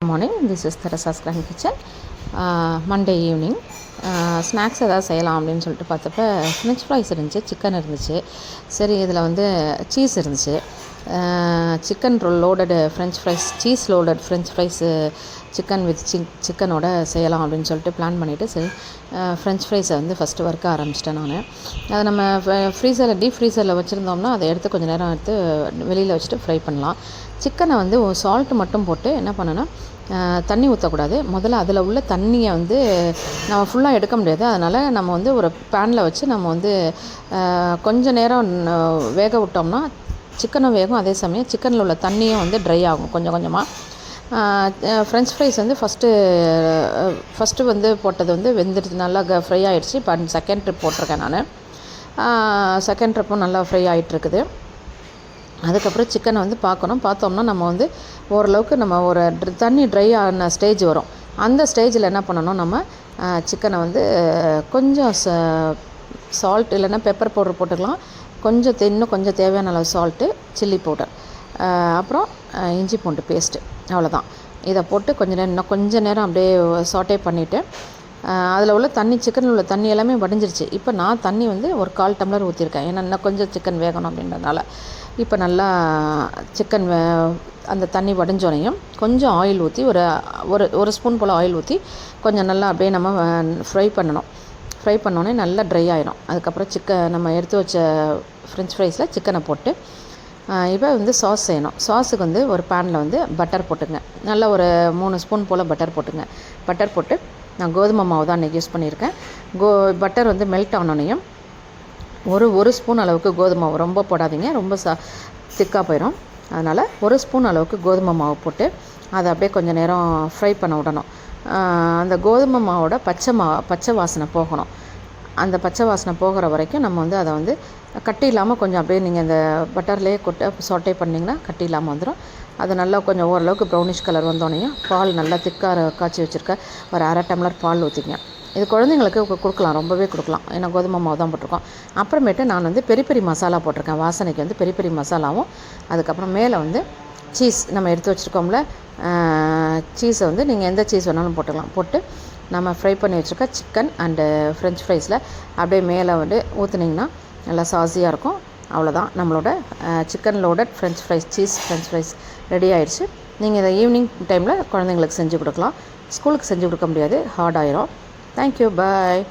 Morning, this is Teresa's grand kitchen. Monday evening snacks எதாவது செய்யலாம் அப்படின்னு சொல்லிட்டு பார்த்தப்ப ஃப்ரெஞ்ச் ஃப்ரைஸ் இருந்துச்சு, சிக்கன் இருந்துச்சு. சரி, இதில் வந்து சீஸ் இருந்துச்சு. Chicken loaded French fries, cheese loaded French fries chicken with சிக்கனோட செய்யலாம் அப்படின்னு சொல்லிட்டு பிளான் பண்ணிவிட்டு, சரி ஃப்ரெஞ்ச் ஃப்ரைஸை வந்து ஃபஸ்ட்டு வறுக்க ஆரம்பிச்சிட்டேன் நான். அதை நம்ம டீப் ஃப்ரீசரில் வச்சுருந்தோம்னா அதை எடுத்து கொஞ்சம் நேரம் எடுத்து வெளியில் வச்சுட்டு ஃப்ரை பண்ணலாம். சிக்கனை வந்து சால்ட்டு மட்டும் போட்டு என்ன பண்ணேன்னா, தண்ணி ஊற்றக்கூடாது. முதல்ல அதில் உள்ள தண்ணியை வந்து நம்ம ஃபுல்லாக எடுக்க முடியாது. அதனால் நம்ம வந்து ஒரு பேனில் வச்சு நம்ம வந்து கொஞ்சம் நேரம் வேக விட்டோம்னா சிக்கனும் வேகும், அதே சமயம் சிக்கனில் உள்ள தண்ணியும் வந்து ட்ரை ஆகும் கொஞ்சம் கொஞ்சமாக. ஃப்ரெஞ்ச் ஃப்ரைஸ் வந்து ஃபஸ்ட்டு வந்து போட்டது வந்து வெந்துடுச்சு, நல்லா ஃப்ரை ஆகிடுச்சு. இப்போ செகண்ட் ட்ரிப் போட்டிருக்கேன் நான். செகண்ட் ட்ரிப்பும் நல்லா ஃப்ரை ஆகிட்டுருக்குது. அதுக்கப்புறம் சிக்கனை வந்து பார்த்தோம்னா நம்ம வந்து ஓரளவுக்கு நம்ம ஒரு தண்ணி ட்ரை ஆன ஸ்டேஜ் வரும். அந்த ஸ்டேஜில் என்ன பண்ணணும், நம்ம சிக்கனை வந்து கொஞ்சம் சால்ட் இல்லைன்னா பெப்பர் பவுடர் போட்டுக்கலாம். இன்னும் கொஞ்சம் தேவையான அளவு சால்ட்டு, சில்லி பவுடர், அப்புறம் இஞ்சி பூண்டு பேஸ்ட்டு, அவ்வளோதான். இதை போட்டு கொஞ்சம் நேரம் அப்படியே சாட்டே பண்ணிவிட்டு, அதில் உள்ள சிக்கனில் உள்ள தண்ணி எல்லாமே வடிஞ்சிருச்சு. இப்போ நான் தண்ணி வந்து ஒரு 1/4 டம்ளர் ஊற்றிருக்கேன். ஏன்னா இன்னும் கொஞ்சம் சிக்கன் வேகணும் அப்படின்றதுனால. இப்போ நல்லா சிக்கன் அந்த தண்ணி வடிஞ்சோனையும் கொஞ்சம் ஆயில் ஊற்றி ஒரு ஸ்பூன் போல் ஆயில் ஊற்றி கொஞ்சம் நல்லா அப்படியே நம்ம ஃப்ரை பண்ணணும். ஃப்ரை பண்ணோன்னே நல்லா ட்ரை ஆகிடும். அதுக்கப்புறம் நம்ம எடுத்து வச்ச ஃப்ரெஞ்ச் ஃப்ரைஸில் சிக்கனை போட்டு இப்போ வந்து சாஸ் செய்யணும். சாஸுக்கு வந்து ஒரு பேனில் வந்து பட்டர் போட்டுங்க. நல்லா ஒரு 3 ஸ்பூன் போல் பட்டர் போட்டுங்க. பட்டர் போட்டு நான் கோதுமை மாவு தான் அன்றைக்கி யூஸ் பண்ணியிருக்கேன். பட்டர் வந்து மெல்ட் ஆனோனையும் ஒரு ஸ்பூன் அளவுக்கு கோதுமை மாவு, ரொம்ப போடாதீங்க, ரொம்ப திக்காக போயிடும். அதனால் 1 ஸ்பூன் அளவுக்கு கோதுமை மாவு போட்டு அதை அப்படியே கொஞ்சம் நேரம் ஃப்ரை பண்ண விடணும். அந்த கோதுமை மாவோட பச்சை வாசனை போகணும். அந்த பச்சை வாசனை போகிற வரைக்கும் நம்ம வந்து அதை வந்து கட்டி இல்லாமல் கொஞ்சம் அப்படியே நீங்கள் இந்த பட்டர்லேயே சாட்டே பண்ணிங்கன்னா கட்டி இல்லாமல் வந்துடும். அது நல்லா கொஞ்சம் ஓரளவுக்கு ப்ரௌனிஷ் கலர் வந்தோடனையும் பால் நல்லா திக்காக காய்ச்சி வச்சுருக்க ஒரு 1/2 டம்ளர் பால் ஊற்றிங்க. இது குழந்தைங்களுக்கு கொடுக்கலாம், ரொம்பவே கொடுக்கலாம். ஏன்னா கோதுமை மாவு தான் போட்டிருக்கோம். அப்புறமேட்டு நான் வந்து பெரி மசாலா போட்டிருக்கேன். வாசனைக்கு வந்து பெரி மசாலாவும், அதுக்கப்புறம் மேலே வந்து சீஸ் நம்ம எடுத்து வச்சுருக்கோம்ல, சீஸை வந்து நீங்கள் எந்த சீஸ் வேணாலும் போட்டுக்கலாம். போட்டு நம்ம ஃப்ரை பண்ணி வச்சுருக்க சிக்கன் அண்டு ஃப்ரெஞ்ச் ஃப்ரைஸில் அப்படியே மேலே வந்து ஊற்றுனிங்கன்னா நல்லா சாஸியாக இருக்கும். அவ்வளோதான், நம்மளோட chicken loaded French fries, cheese French fries ready ஆகிடுச்சு. நீங்கள் இதை ஈவினிங் டைமில் குழந்தைங்களுக்கு செஞ்சு கொடுக்கலாம். ஸ்கூலுக்கு செஞ்சு கொடுக்க முடியாது, ஹார்ட் ஆயிரும். தேங்க்யூ, பாய்.